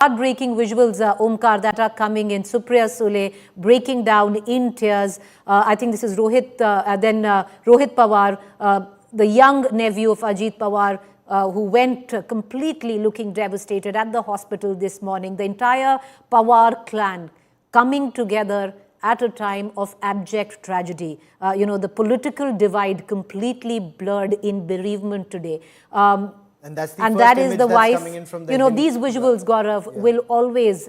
Heartbreaking visuals, Omkar, that are coming in. Supriya, Sule breaking down in tears. I think this is Rohit, Rohit Pawar, the young nephew of Ajit Pawar, who went completely looking devastated at the hospital this morning. The entire Pawar clan coming together at a time of abject tragedy. The political divide completely blurred in bereavement today. And that's the and first that is image the that's wife. coming in from the These visuals, Gaurav, will always,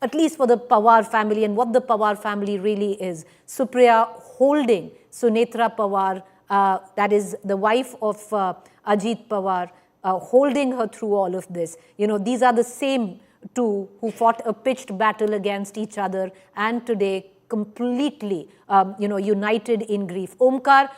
at least for the Pawar family and what the Pawar family really is. Supriya holding Sunetra Pawar, that is the wife of Ajit Pawar, holding her through all of this. These are the same two who fought a pitched battle against each other and today completely, united in grief. Omkar,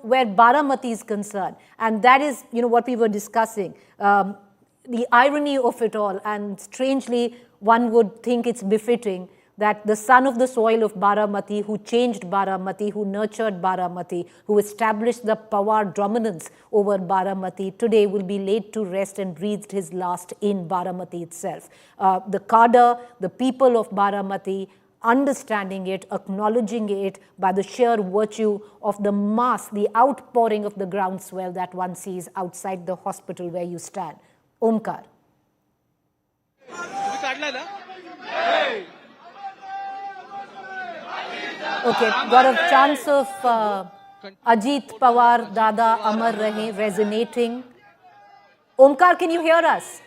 where Baramati is concerned, and that is, what we were discussing, the irony of it all, and strangely, one would think it's befitting that the son of the soil of Baramati, who changed Baramati, who nurtured Baramati, who established the Pawar dominance over Baramati, today will be laid to rest and breathed his last in Baramati itself. The cadre, the people of Baramati, understanding it, acknowledging it by the sheer virtue of the mass, the outpouring of the groundswell that one sees outside the hospital where you stand. Omkar. Okay, got a chance of Ajit Pawar, Dada Amar Rahe resonating. Omkar, can you hear us?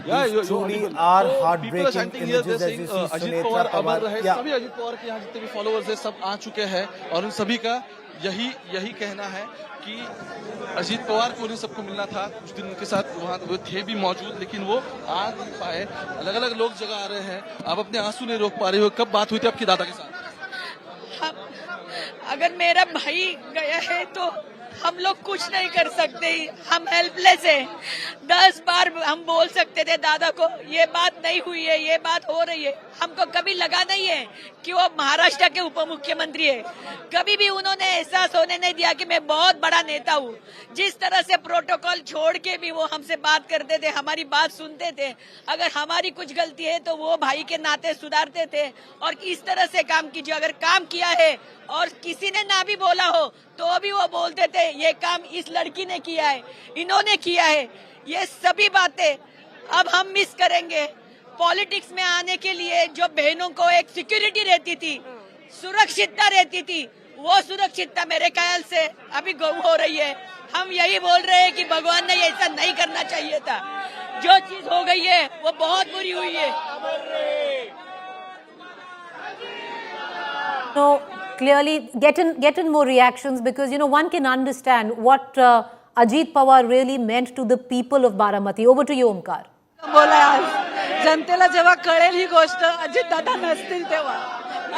Yeah, truly are heartbreaking images as you see Ajit Pawar अमर रहे, Yeah. सभी अजीत पवार के यहाँ जितने भी followers हैं सब आ चुके हैं और उन सभी का यही कहना है कि अजीत पवार को उन्हें सबको मिलना था। कुछ दिन उनके साथ वहाँ वो थे भी मौजूद, लेकिन वो आ नहीं पाए। अलग अलग लोग जगह आ रहे हैं, आप अपने आंसू नहीं रोक पा रहे हो। कब बात हुई थी आपकी दादा के साथ? अगर मेरा भाई गया है तो हम लोग कुछ नहीं कर सकते, हम हेल्पलेस हैं। 10 बार हम बोल सकते थे दादा को ये बात नहीं हुई है, ये बात हो रही है। हमको कभी लगा नहीं है कि वो महाराष्ट्र के उप मुख्यमंत्री है। कभी भी उन्होंने एहसास होने नहीं दिया कि मैं बहुत बड़ा नेता हूँ। जिस तरह से प्रोटोकॉल छोड़ के भी वो हमसे बात करते थे, हमारी बात सुनते थे। अगर हमारी कुछ गलती है तो वो भाई के नाते सुधारते थे और इस तरह से काम कीजिए। अगर काम किया है और किसी ने ना भी बोला हो तो भी वो बोलते थे ये काम इस लड़की ने किया है, इन्होंने किया है। ये सभी बातें अब हम मिस करेंगे। पॉलिटिक्स में आने के लिए जो बहनों को एक सिक्योरिटी रहती थी, सुरक्षितता रहती थी, वो सुरक्षितता मेरे ख्याल से अभी गुम हो रही है। हम यही बोल रहे हैं कि भगवान ने ऐसा नहीं करना चाहिए था। जो चीज हो गई है वो बहुत बुरी हुई है। So clearly get in more reactions because one can understand what Ajit Pawar really meant to the people of Baramati. Over to you, Omkar. बोला आज जनतेला जेव्हा कळेल ही गोष्ट, अजित दादा नसतील तेव्हा,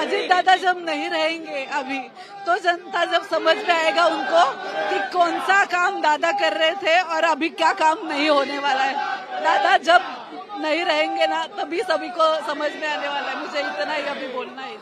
अजित दादा जब नहीं रहेंगे अभी, तो जनता जब समझ में आएगा उनको कि कौन सा काम दादा कर रहे थे और अभी क्या काम नहीं होने वाला है। दादा जब नहीं रहेंगे ना, तभी सभी को समझ में आने वाला है। मुझे इतना ही अभी बोलना है।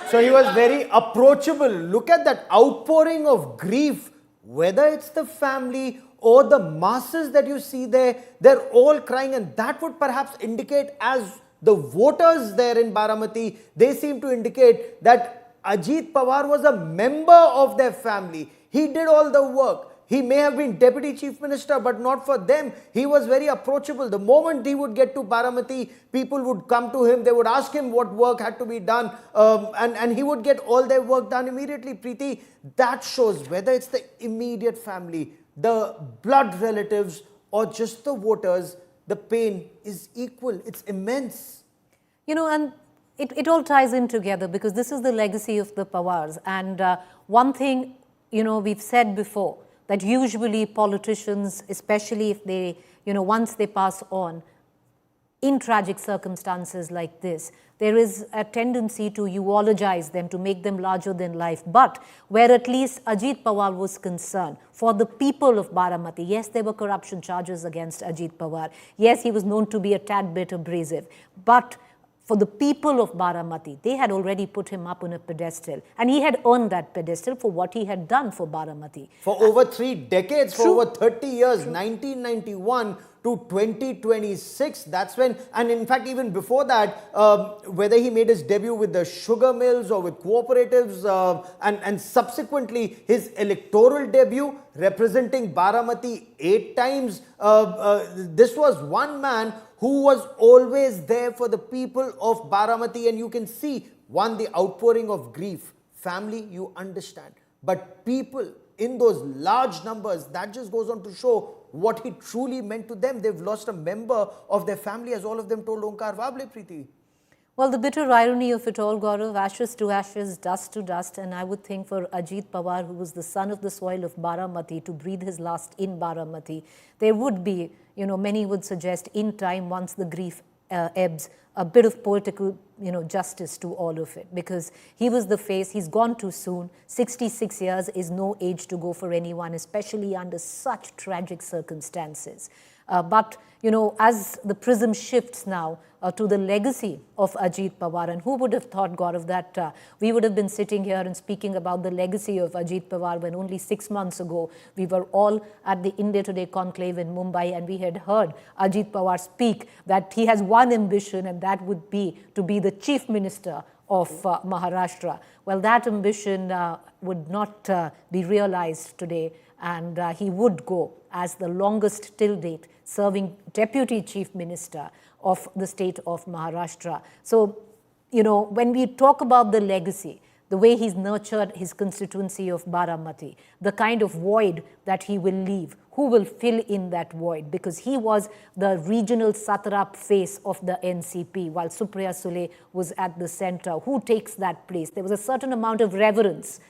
So he was very approachable. Look at that outpouring of grief. Whether it's the family or the masses that you see there, they're all crying, and that would perhaps indicate, as the voters there in Baramati, they seem to indicate that Ajit Pawar was a member of their family. He did all the work. He may have been Deputy Chief Minister, but not for them. He was very approachable. The moment he would get to Baramati, people would come to him. They would ask him what work had to be done, and he would get all their work done immediately. Preeti, that shows whether it's the immediate family, the blood relatives, or just the voters, the pain is equal. It's immense. And it all ties in together because this is the legacy of the Pawars. And one thing, we've said before, that usually politicians, especially if they, once they pass on, in tragic circumstances like this, there is a tendency to eulogize them, to make them larger than life. But where at least Ajit Pawar was concerned, for the people of Baramati, yes, there were corruption charges against Ajit Pawar. Yes, he was known to be a tad bit abrasive. But for the people of Baramati. They had already put him up on a pedestal, and he had earned that pedestal for what he had done for Baramati. For over 3 decades, True. for over 30 years, 1991 to 2026, that's when, and in fact even before that, whether he made his debut with the sugar mills or with cooperatives, and subsequently his electoral debut representing Baramati 8 times, this was one man who was always there for the people of Baramati. And you can see, one, the outpouring of grief. Family, you understand. But people in those large numbers, that just goes on to show what he truly meant to them. They've lost a member of their family, as all of them told Onkar Vable, Preeti. Well, the bitter irony of it all, Gaurav, ashes to ashes, dust to dust. And I would think for Ajit Pawar, who was the son of the soil of Baramati, to breathe his last in Baramati, there would be, many would suggest in time, once the grief ebbs, a bit of political, justice to all of it. Because he was the face, he's gone too soon. 66 years is no age to go for anyone, especially under such tragic circumstances. But, as the prism shifts now to the legacy of Ajit Pawar, and who would have thought, Gaurav, that we would have been sitting here and speaking about the legacy of Ajit Pawar when only 6 months ago we were all at the India Today conclave in Mumbai, and we had heard Ajit Pawar speak that he has one ambition, and that would be to be the Chief Minister of Maharashtra. Well, that ambition would not be realized today, and he would go as the longest till date serving Deputy Chief Minister of the state of Maharashtra. So, when we talk about the legacy, the way he's nurtured his constituency of Baramati, the kind of void that he will leave, who will fill in that void? Because he was the regional satrap face of the NCP, while Supriya Sule was at the center. Who takes that place? There was a certain amount of reverence